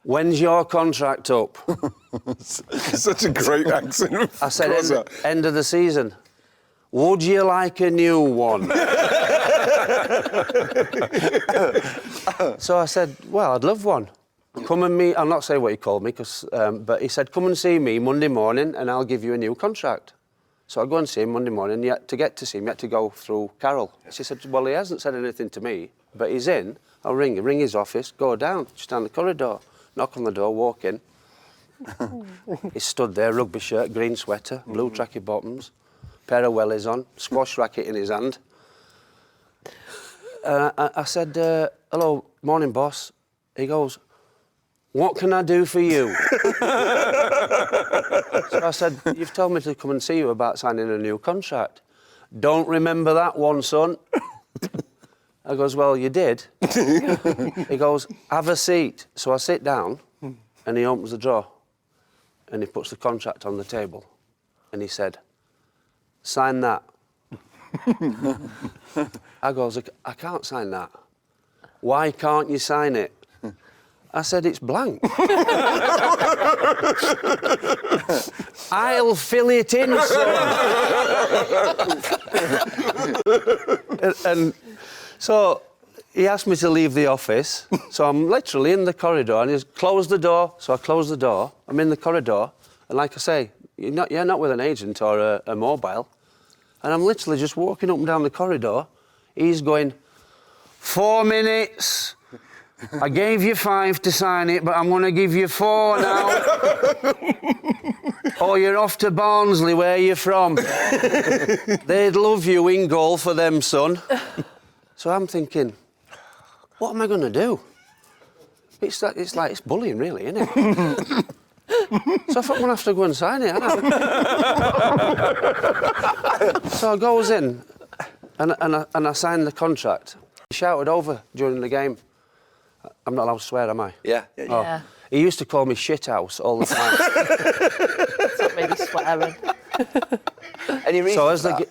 when's your contract up? Such a great accent. I said, end of the season. Would you like a new one? So I said, well, I'd love one. Come and meet, I'll not say what he called me, but he said, come and see me Monday morning and I'll give you a new contract. So I go and see him Monday morning. Yet to get to see him, you had to go through Carol. She said, well, he hasn't said anything to me, but he's in. I'll ring his office, go down, just down the corridor, knock on the door, walk in. He stood there, rugby shirt, green sweater, blue tracky bottoms, pair of wellies on, squash racket in his hand. I said, hello, morning, boss. He goes, what can I do for you? So I said, you've told me to come and see you about signing a new contract. Don't remember that one, son. I goes, well, you did. He goes, have a seat. So I sit down and he opens the drawer and he puts the contract on the table and he said, sign that. I goes, I can't sign that. Why can't you sign it? I said, it's blank. I'll fill it in, son. And so he asked me to leave the office. So I'm literally in the corridor and he's closed the door. So I close the door. I'm in the corridor. And like I say, you're not with an agent or a mobile. And I'm literally just walking up and down the corridor. He's going, 4 minutes. I gave you 5 to sign it, but I'm going to give you 4 now. Oh, you're off to Barnsley, where you from? They'd love you in goal for them, son. So I'm thinking, what am I going to do? It's bullying, really, isn't it? So I thought, I'm going to have to go and sign it, haven't I? So I goes in, and I signed the contract. He shouted over during the game. I'm not allowed to swear, am I? Yeah. Oh. He used to call me Shithouse all the time. That's not really swearing. Any reason So for as that?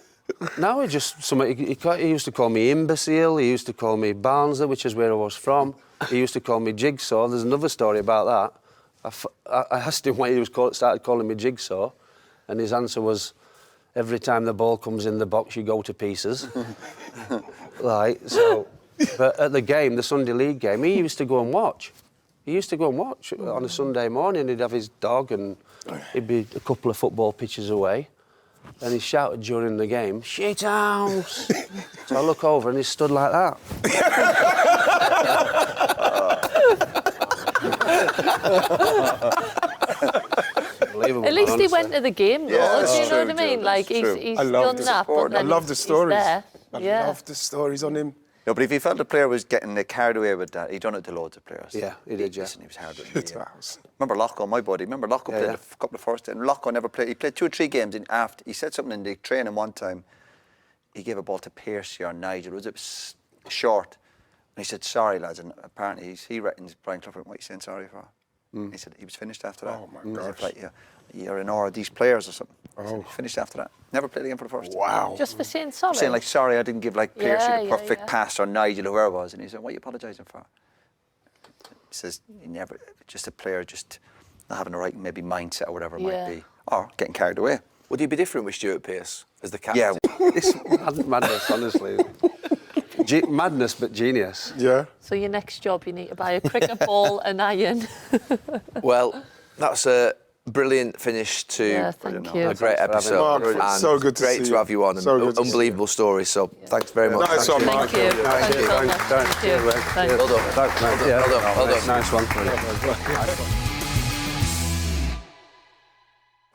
No, he just he used to call me imbecile. He used to call me Barnsley, which is where I was from. He used to call me Jigsaw. There's another story about that. I asked him why he started calling me Jigsaw, and his answer was, every time the ball comes in the box, you go to pieces. Right, so... But at the game, the Sunday League game, he used to go and watch. He used to go and watch on a Sunday morning. He'd have his dog and he'd be a couple of football pitches away. And he shouted during the game, Shithouse! So I look over and he stood like that. At least he went to the game, though. Yeah, do you know true, what I mean? Joe, Like, that's he's true. done that, but then I love the stories. he's there. I love the stories on him. No, but if he felt the player was getting carried away with that, he done it to loads of players. Yeah, he did, yeah. Listen, he was hard with Shithouse. Remember Lochco, my buddy? Remember Lochco played a couple of first, and Lochco never played. He played 2 or 3 games in after. He said something in the training one time. He gave a ball to Piercy or Nigel. It was short. And he said, sorry, lads. And apparently he reckons Brian Clough, what are you saying sorry for? He said he was finished after that. Oh, my gosh. Like, you're in awe of these players or something. Oh. He finished after that. Never played again for the first. Wow. Just for saying sorry. Saying, like, sorry, I didn't give, like, Piercy the perfect yeah. pass, or Nigel, whoever it was. And he said, what are you apologising for? He says, he never, just a player just not having the right, maybe, mindset or whatever it might be. Or getting carried away. Would you be different with Stuart Pearce as the captain? Yeah. It's madness, honestly. Madness, but genius. Yeah. So your next job, you need to buy a cricket ball, an iron. Well, that's a brilliant finish to thank you. a great episode. Mark, and so good to great see to you. have you on. So And good to see unbelievable story. So thanks very much. Nice one, Mark. Thank you. Thank you. so much. Thank Thank you. you. Thank you. Well done. Well done. Nice one.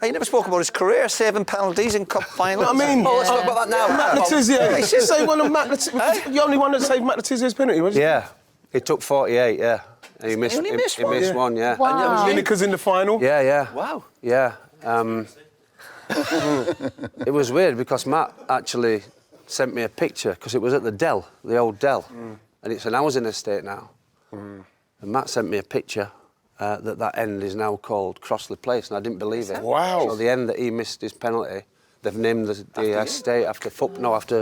He never spoke about his career, saving penalties in cup finals. I mean, Oh, let's talk about that now. Matt Le Tissier. He should say one of Matt Le Tissier. The only one that saved Matt Le Tissier's penalty, wasn't Yeah, he took 48, yeah. And he missed, only missed he one? missed one, yeah. Wow. he? Lineker's in the final. Yeah. Wow. Yeah. It was weird because Matt actually sent me a picture because it was at the Dell, the old Dell, and it's an housing estate now. And Matt sent me a picture that end is now called Crossley Place, and I didn't believe it. Wow. So the end that he missed his penalty, they've named the estate after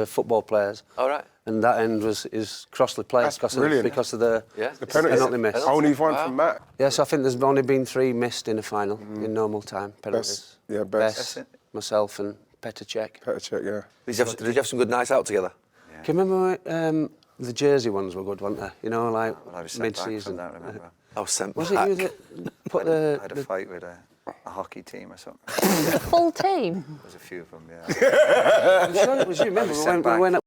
football players. All right. And that end is Crossley Place That's brilliant. because of the The penalty miss. Only one from Matt. Yes, I think there's only been 3 missed in a final in normal time. Penalties. Best. Best, myself and Petr Cech. Petr Cech, yeah. Did you have some good nights out together? Can you remember the Jersey ones were good, weren't they? You know, like Well, I was sent back from mid-season. that, remember? I was sent Was back. it you that put I had a the fight with a hockey team or something. The full team. There's a few of them, yeah. I'm sure it was you. Remember sent when we back. went